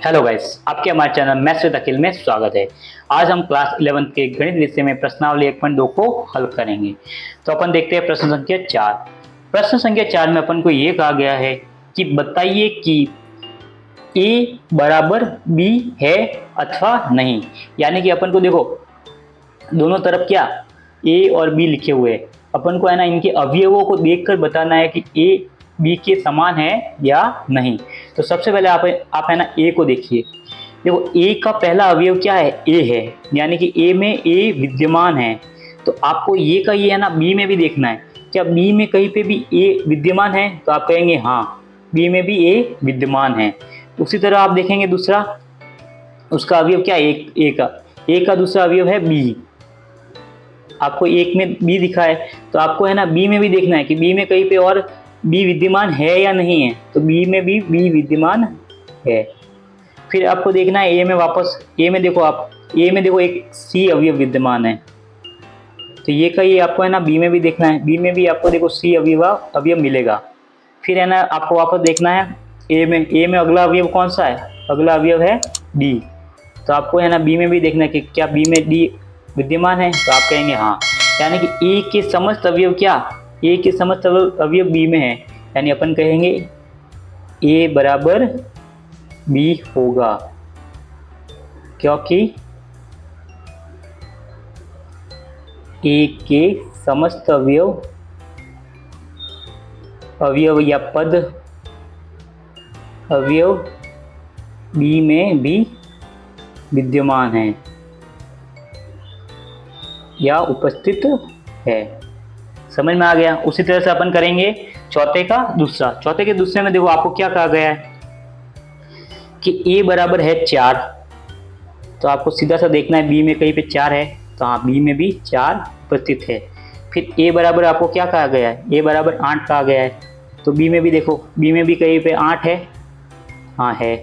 Hello guys, आपके हमारे channel maths with अखिल में स्वागत है। आज हम क्लास 11 के गणित विषय में प्रश्नावली 1.2 को हल करेंगे। तो अपन देखते हैं प्रश्न संख्या 4। प्रश्न संख्या 4 में अपन को ये कहा गया है कि बताइए कि a बराबर b है अथवा नहीं। यानी कि अपन को देखो दोनों तरफ क्या a और b लिखे हुए हैं, अपन को है ना इनके अवयवों को देखकर बताना है कि a बी के समान है या नहीं। तो सबसे पहले आप है ना ए को देखिए। देखो ए का पहला अवयव क्या है, ए है, यानी कि ए में ए विद्यमान है। तो आपको ये का ये है ना बी में भी देखना है, क्या बी में कहीं पे भी ए विद्यमान है, तो आप कहेंगे हाँ बी में भी ए विद्यमान है। उसी तरह आप देखेंगे दूसरा, उसका अवयव क्या है, ए का दूसरा अवयव है बी। आपको एक में बी दिखा है तो आपको है ना बी में भी देखना है कि बी में कहीं पे और बी विद्यमान है या नहीं है। तो बी में भी बी विद्यमान है। फिर आपको देखना है ए में, वापस ए में देखो, आप ए में देखो एक सी अवयव विद्यमान है। तो ये का ये आपको है ना बी में भी देखना है, बी में भी आपको देखो सी अवयव मिलेगा। फिर है ना आपको वापस देखना है ए में अगला अवयव कौन सा है, अगला अवयव है डी। तो आपको है ना बी में भी देखना है कि क्या बी में डी विद्यमान है, तो आप कहेंगे हाँ। यानी कि ए के समस्त अवयव क्या, ए के समस्त अवयव बी में है, यानी अपन कहेंगे ए बराबर बी होगा, क्योंकि ए के समस्त अवयव या पद अवयव बी में भी विद्यमान है या उपस्थित है। समझ में आ गया। उसी तरह से अपन करेंगे चौथे के दूसरे में देखो आपको क्या कहा गया है कि a बराबर है 4। तो आपको सीधा सा देखना है बी में कहीं पे 4 है, तो हाँ बी में भी 4 उपस्थित है। फिर a बराबर आपको क्या कहा गया है, a बराबर 8 कहा गया है। तो बी में भी देखो, बी में भी कहीं पे 8 है, हाँ है।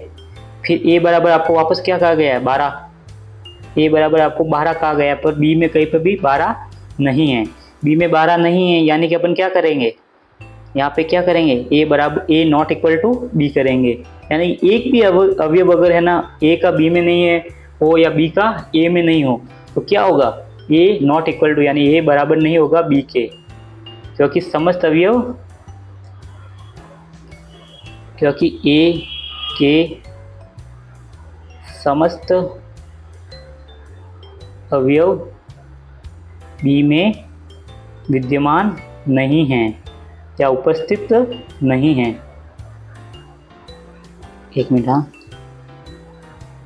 फिर a बराबर आपको वापस क्या कहा गया है, 12। a बराबर आपको 12 कहा गया है, पर बी में कहीं पर भी 12 नहीं है। बी में 12 नहीं है, यानी कि अपन क्या करेंगे, यहाँ पे क्या करेंगे, ए बराबर ए नॉट इक्वल टू बी करेंगे। यानी एक भी अवयव अगर है ना ए का बी में नहीं है हो या बी का ए में नहीं हो, तो क्या होगा, ए नॉट इक्वल टू, यानी ए बराबर नहीं होगा बी के, क्योंकि ए के समस्त अवयव बी में विद्यमान नहीं है या उपस्थित नहीं है। एक मिनट, हाँ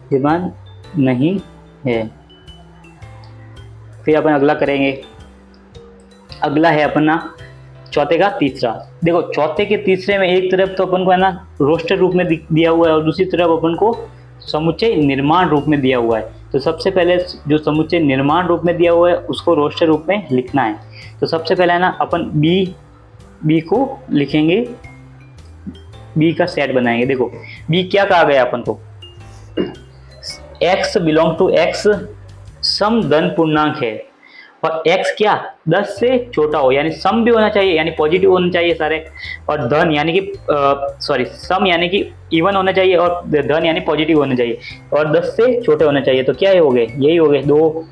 विद्यमान नहीं है। फिर अपन अगला करेंगे, अगला है अपना चौथे का तीसरा। देखो चौथे के तीसरे में एक तरफ तो अपन को है ना रोस्टर रूप में दिया हुआ है और दूसरी तरफ अपन को समुच्चय निर्माण रूप में दिया हुआ है। तो सबसे पहले जो समुच्चय निर्माण रूप में दिया हुआ है उसको रोस्टर रूप में लिखना है। तो सबसे पहले है ना अपन बी को लिखेंगे, बी का सेट बनाएंगे। देखो बी क्या कहा गया अपन को, x बिलोंग टू x सम धन पूर्णांक है और x क्या 10 से छोटा हो, यानी सम भी होना चाहिए, यानी पॉजिटिव होना चाहिए सारे, और धन यानी कि सम यानी कि इवन होना चाहिए और धन यानी पॉजिटिव होना चाहिए और 10 से छोटे होने चाहिए। तो क्या हो गए, यही हो गए 2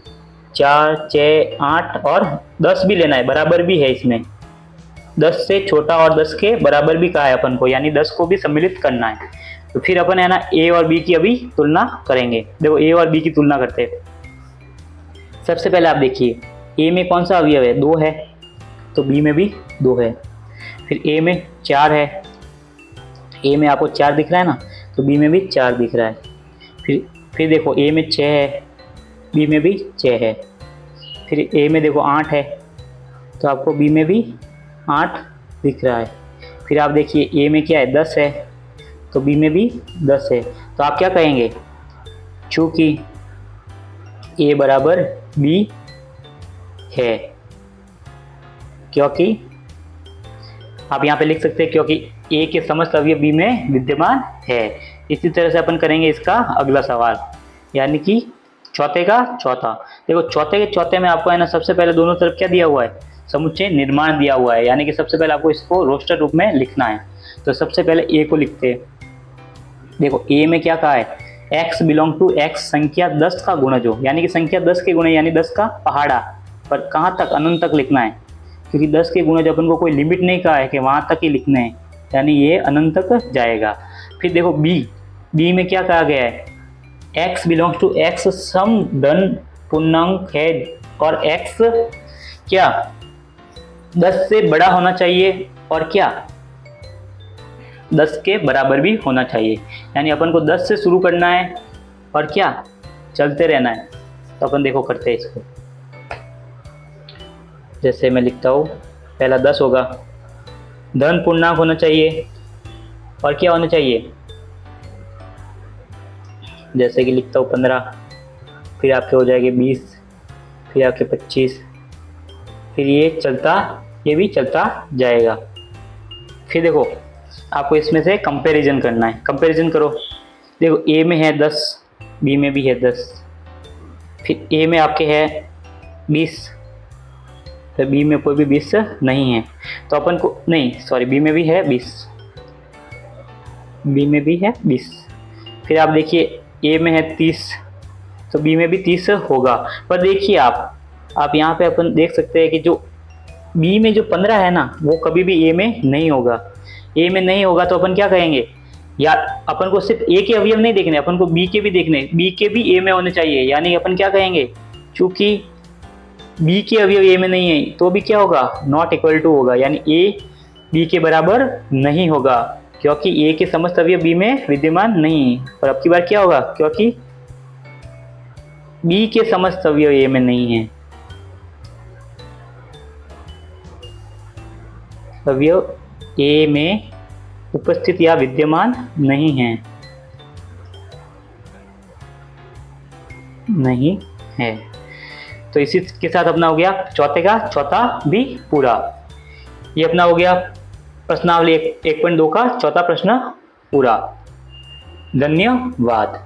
4 6 8 और 10 भी लेना है, बराबर भी है इसमें, 10 से छोटा और 10 के बराबर भी कहा है अपन को, यानी 10 को भी सम्मिलित करना है। तो फिर अपन है ना ए और बी की अभी तुलना करेंगे। देखो ए और बी की तुलना करते हैं। सबसे पहले आप देखिए ए में कौन सा अवयव है, 2 है, तो बी में भी 2 है। फिर ए में 4 है, ए में आपको 4 दिख रहा है ना, तो बी में भी 4 दिख रहा है। फिर देखो ए में 6 है, बी में भी 6 है। फिर ए में देखो 8 है, तो आपको बी में भी 8 दिख रहा है। फिर आप देखिए ए में क्या है, 10 है, तो बी में भी 10 है। तो आप क्या कहेंगे, चूँकि ए बराबर बी है, क्योंकि आप यहाँ पे लिख सकते हैं क्योंकि ए के समस्त अवयव बी में विद्यमान है। इसी तरह से अपन करेंगे इसका अगला सवाल, यानी कि चौथे का चौथा। देखो चौथे के चौथे में आपको है ना सबसे पहले दोनों तरफ क्या दिया हुआ है, समुच्चय निर्माण दिया हुआ है, यानी कि सबसे पहले आपको इसको रोस्टर रूप में लिखना है। तो सबसे पहले ए को लिखते हैं। देखो ए में क्या कहा है, x बिलोंग टू x संख्या 10 का गुणज हो, यानी कि संख्या 10 के गुणे यानी 10 का पहाड़ा, पर कहाँ तक, अनंत तक लिखना है, क्योंकि 10 के गुणज अपन को कोई लिमिट नहीं कहा है कि वहाँ तक ही लिखने हैं, यानी ये अनंत तक जाएगा। फिर देखो बी में क्या कहा गया है, x बिलोंग्स टू x सम धन पूर्णांक है और x क्या 10 से बड़ा होना चाहिए और क्या 10 के बराबर भी होना चाहिए, यानी अपन को 10 से शुरू करना है और क्या चलते रहना है। तो अपन देखो करते हैं इसको, जैसे मैं लिखता हूँ, पहला 10 होगा, धन पूर्णांक होना चाहिए और क्या होना चाहिए, जैसे कि लिखता हूँ 15, फिर आपके हो जाएंगे 20, फिर आपके 25, फिर ये भी चलता जाएगा। फिर देखो आपको इसमें से कंपैरिजन करना है, कंपैरिजन करो। देखो ए में है 10, बी में भी है 10, फिर ए में आपके है 20, फिर बी में कोई भी 20 नहीं है, तो अपन को नहीं सॉरी बी में भी है 20, बी में भी है 20। फिर आप देखिए ए में है 30, तो बी में भी 30 होगा। पर देखिए आप यहाँ पे अपन देख सकते हैं कि जो बी में जो 15 है ना, वो कभी भी ए में नहीं होगा। ए में नहीं होगा तो अपन क्या कहेंगे, या अपन को सिर्फ ए के अवयव नहीं देखने, अपन को बी के भी देखने, बी के भी ए में होने चाहिए, यानी अपन क्या कहेंगे, चूंकि बी के अवयव ए में नहीं है तो भी क्या होगा, नॉट इक्वल टू होगा, यानी ए बी के बराबर नहीं होगा, क्योंकि ए के समस्त अवयव बी में विद्यमान नहीं है। और अब की बार क्या होगा, क्योंकि बी के समस्त अवयव ए में नहीं है, अवयव ए में उपस्थित या विद्यमान नहीं है, नहीं है। तो इसी के साथ अपना हो गया चौथे का चौथा भी पूरा। ये अपना हो गया प्रश्नावली 1.2 का चौथा प्रश्न पूरा। धन्यवाद।